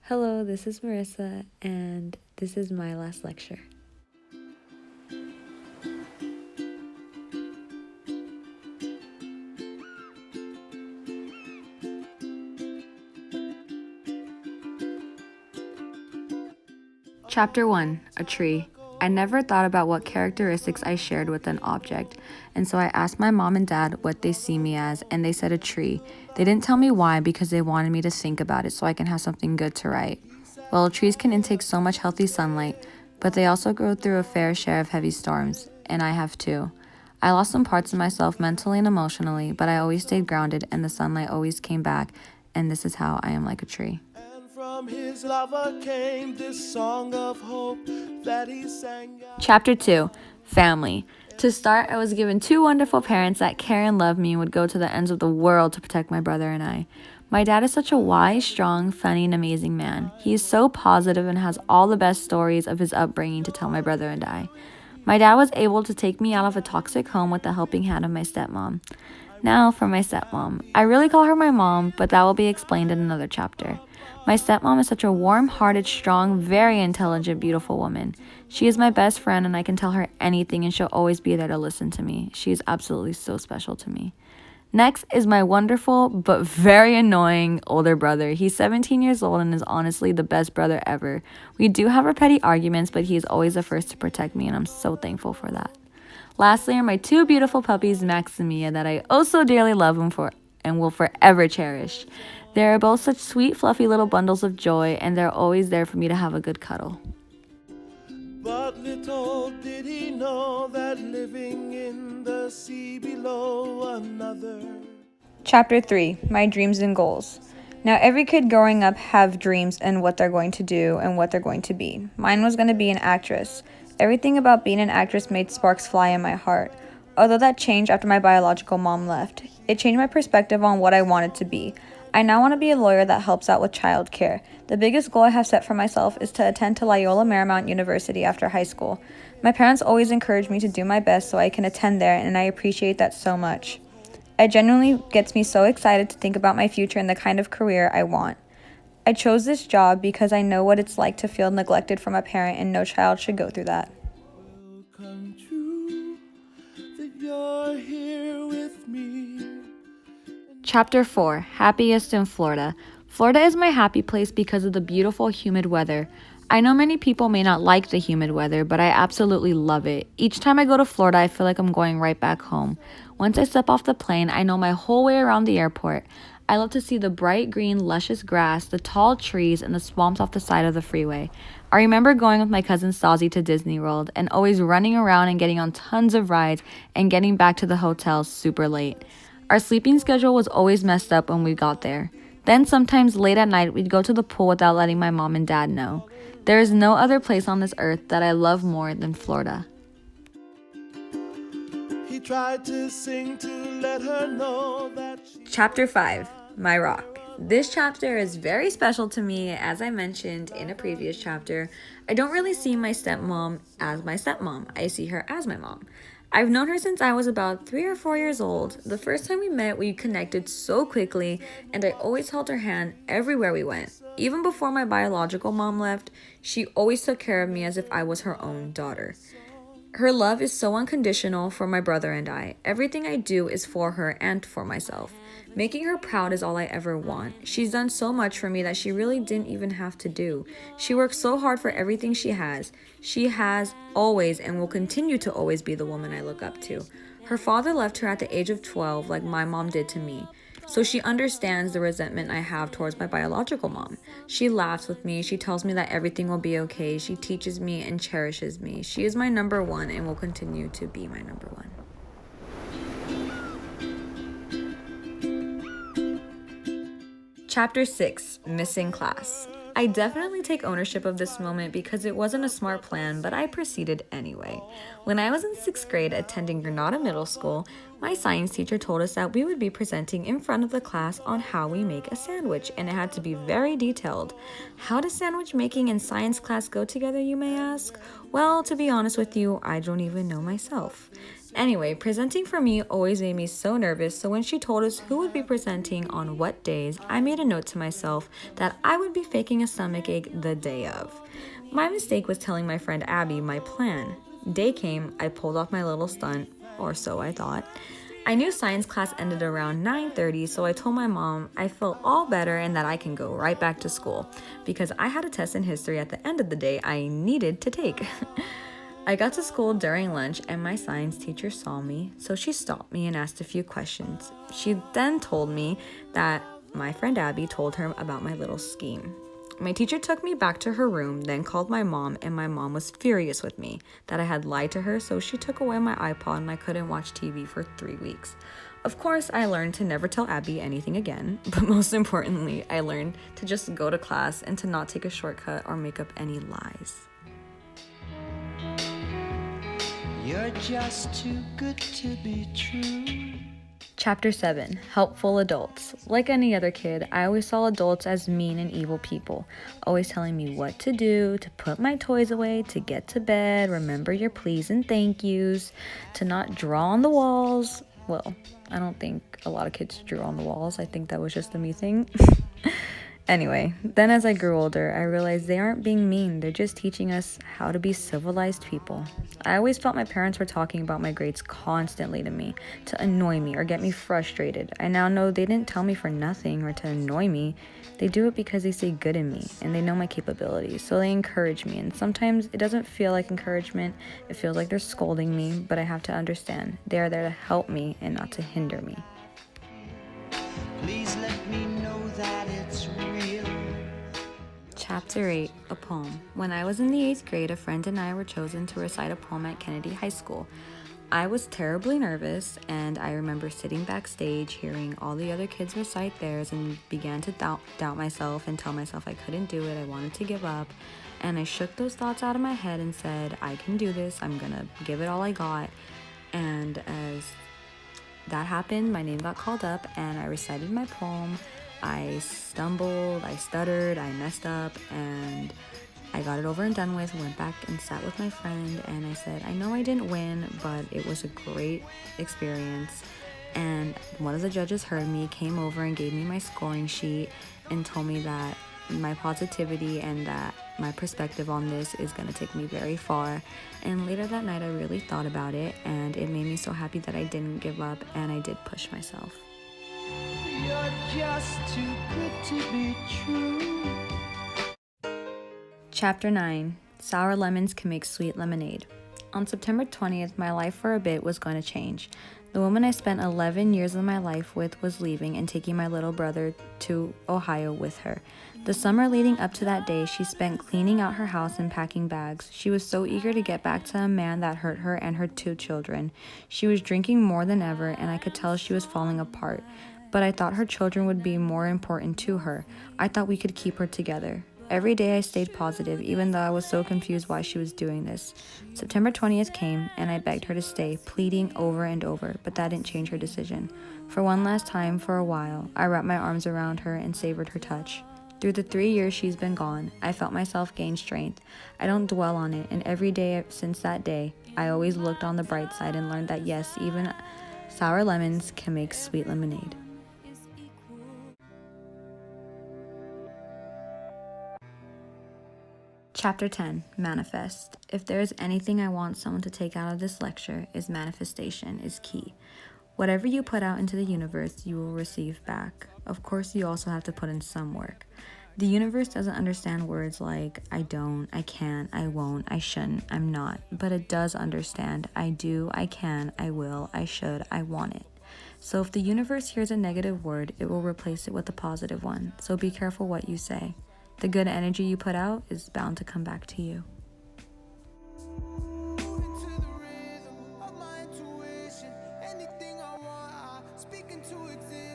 Hello, this is Marissa, and this is my last lecture. Chapter 1, A Tree. I never thought about what characteristics I shared with an object, and so I asked my mom and dad what they see me as, and they said a tree. They didn't tell me why because they wanted me to think about it so I can have something good to write. Well, trees can intake so much healthy sunlight, but they also go through a fair share of heavy storms, and I have too. I lost some parts of myself mentally and emotionally, but I always stayed grounded and the sunlight always came back, and this is how I am like a tree. From his lover came this song of hope that he sang. Chapter 2, Family. To start, I was given two wonderful parents that care and love me and would go to the ends of the world to protect my brother and I. My dad is such a wise, strong, funny, and amazing man. He is so positive and has all the best stories of his upbringing to tell my brother and I. My dad was able to take me out of a toxic home with the helping hand of my stepmom. Now for my stepmom. I really call her my mom, but that will be explained in another chapter. My stepmom is such a warm-hearted, strong, very intelligent, beautiful woman. She is my best friend and I can tell her anything and she'll always be there to listen to me. She is absolutely so special to me. Next is my wonderful but very annoying older brother. He's 17 years old and is honestly the best brother ever. We do have our petty arguments, but he is always the first to protect me and I'm so thankful for that. Lastly are my two beautiful puppies, Max and Mia, that I oh so dearly love and will forever cherish. They are both such sweet, fluffy little bundles of joy, and they're always there for me to have a good cuddle. But little did he know that living in the sea below another. Chapter 3, My Dreams and Goals. Now, every kid growing up have dreams and what they're going to do and what they're going to be. Mine was going to be an actress. Everything about being an actress made sparks fly in my heart. Although that changed after my biological mom left, it changed my perspective on what I wanted to be. I now want to be a lawyer that helps out with child care. The biggest goal I have set for myself is to attend to Loyola Marymount University after high school. My parents always encourage me to do my best so I can attend there, and I appreciate that so much. It genuinely gets me so excited to think about my future and the kind of career I want. I chose this job because I know what it's like to feel neglected from a parent, and no child should go through that. Will come true that you're here with me. Chapter 4, Happiest in Florida. Florida is my happy place because of the beautiful, humid weather. I know many people may not like the humid weather, but I absolutely love it. Each time I go to Florida, I feel like I'm going right back home. Once I step off the plane, I know my whole way around the airport. I love to see the bright green, luscious grass, the tall trees, and the swamps off the side of the freeway. I remember going with my cousin Stasi to Disney World and always running around and getting on tons of rides and getting back to the hotel super late. Our sleeping schedule was always messed up when we got there. Then sometimes late at night, we'd go to the pool without letting my mom and dad know. There is no other place on this earth that I love more than Florida. He tried to sing to let her know that Chapter 5, My Rock. This chapter is very special to me. As I mentioned in a previous chapter, I don't really see my stepmom as my stepmom. I see her as my mom. I've known her since I was about 3 or 4 years old. The first time we met, we connected so quickly, and I always held her hand everywhere we went. Even before my biological mom left, she always took care of me as if I was her own daughter. Her love is so unconditional for my brother and I. Everything I do is for her and for myself. Making her proud is all I ever want. She's done so much for me that she really didn't even have to do. She works so hard for everything she has. She has always and will continue to always be the woman I look up to. Her father left her at the age of 12 like my mom did to me. So she understands the resentment I have towards my biological mom. She laughs with me. She tells me that everything will be okay. She teaches me and cherishes me. She is my number one and will continue to be my number one. Chapter 6, Missing Class. I definitely take ownership of this moment because it wasn't a smart plan, but I proceeded anyway. When I was in 6th grade attending Granada Middle School, my science teacher told us that we would be presenting in front of the class on how we make a sandwich, and it had to be very detailed. How does sandwich making and science class go together, you may ask? Well, to be honest with you, I don't even know myself. Anyway, presenting for me always made me so nervous, so when she told us who would be presenting on what days, I made a note to myself that I would be faking a stomachache the day of. My mistake was telling my friend Abby my plan. Day came, I pulled off my little stunt, or so I thought. I knew science class ended around 9:30, so I told my mom I felt all better and that I can go right back to school because I had a test in history at the end of the day I needed to take. I got to school during lunch and my science teacher saw me, so she stopped me and asked a few questions. She then told me that my friend Abby told her about my little scheme. My teacher took me back to her room, then called my mom, and my mom was furious with me that I had lied to her, so she took away my iPod and I couldn't watch TV for 3 weeks. Of course, I learned to never tell Abby anything again, but most importantly, I learned to just go to class and to not take a shortcut or make up any lies. You're just too good to be true. Chapter 7. Helpful Adults. Like any other kid, I always saw adults as mean and evil people, always telling me what to do, to put my toys away, to get to bed, remember your please and thank yous, to not draw on the walls. Well, I don't think a lot of kids drew on the walls. I think that was just a me thing. Anyway, then as I grew older, I realized they aren't being mean, they're just teaching us how to be civilized people. I always felt my parents were talking about my grades constantly to me, to annoy me or get me frustrated. I now know they didn't tell me for nothing or to annoy me. They do it because they see good in me and they know my capabilities, so they encourage me. And sometimes it doesn't feel like encouragement, it feels like they're scolding me, but I have to understand they are there to help me and not to hinder me. Please let me know that it's real. Chapter 8, a poem. When I was in the 8th grade, a friend and I were chosen to recite a poem at Kennedy High School. I was terribly nervous, and I remember sitting backstage, hearing all the other kids recite theirs, and began to doubt myself and tell myself I couldn't do it, I wanted to give up. And I shook those thoughts out of my head and said, I can do this, I'm gonna give it all I got. And as that happened, my name got called up, and I recited my poem. I stumbled, I stuttered, I messed up, and I got it over and done with, went back and sat with my friend, and I said, I know I didn't win, but it was a great experience. And one of the judges heard me, came over and gave me my scoring sheet and told me that my positivity and that my perspective on this is going to take me very far. And later that night I really thought about it, and it made me so happy that I didn't give up and I did push myself. You're just too good to be true. Chapter 9. Sour lemons can make sweet lemonade. On September 20th, my life for a bit was going to change. The woman I spent 11 years of my life with was leaving and taking my little brother to Ohio with her. The summer leading up to that day, she spent cleaning out her house and packing bags. She was so eager to get back to a man that hurt her and her 2 children. She was drinking more than ever, and I could tell she was falling apart. But I thought her children would be more important to her. I thought we could keep her together. Every day I stayed positive, even though I was so confused why she was doing this. September 20th came, and I begged her to stay, pleading over and over, but that didn't change her decision. For one last time, for a while, I wrapped my arms around her and savored her touch. Through the 3 years she's been gone, I felt myself gain strength. I don't dwell on it, and every day since that day, I always looked on the bright side and learned that yes, even sour lemons can make sweet lemonade. Chapter 10. Manifest. If there is anything I want someone to take out of this lecture, is manifestation is key. Whatever you put out into the universe, you will receive back. Of course, you also have to put in some work. The universe doesn't understand words like I don't, I can't, I won't, I shouldn't, I'm not, but it does understand I do, I can, I will, I should, I want it. So if the universe hears a negative word, it will replace it with a positive one. So be careful what you say. The good energy you put out is bound to come back to you. Into the rhythm of my intuition. Anything I want, I speak into existence.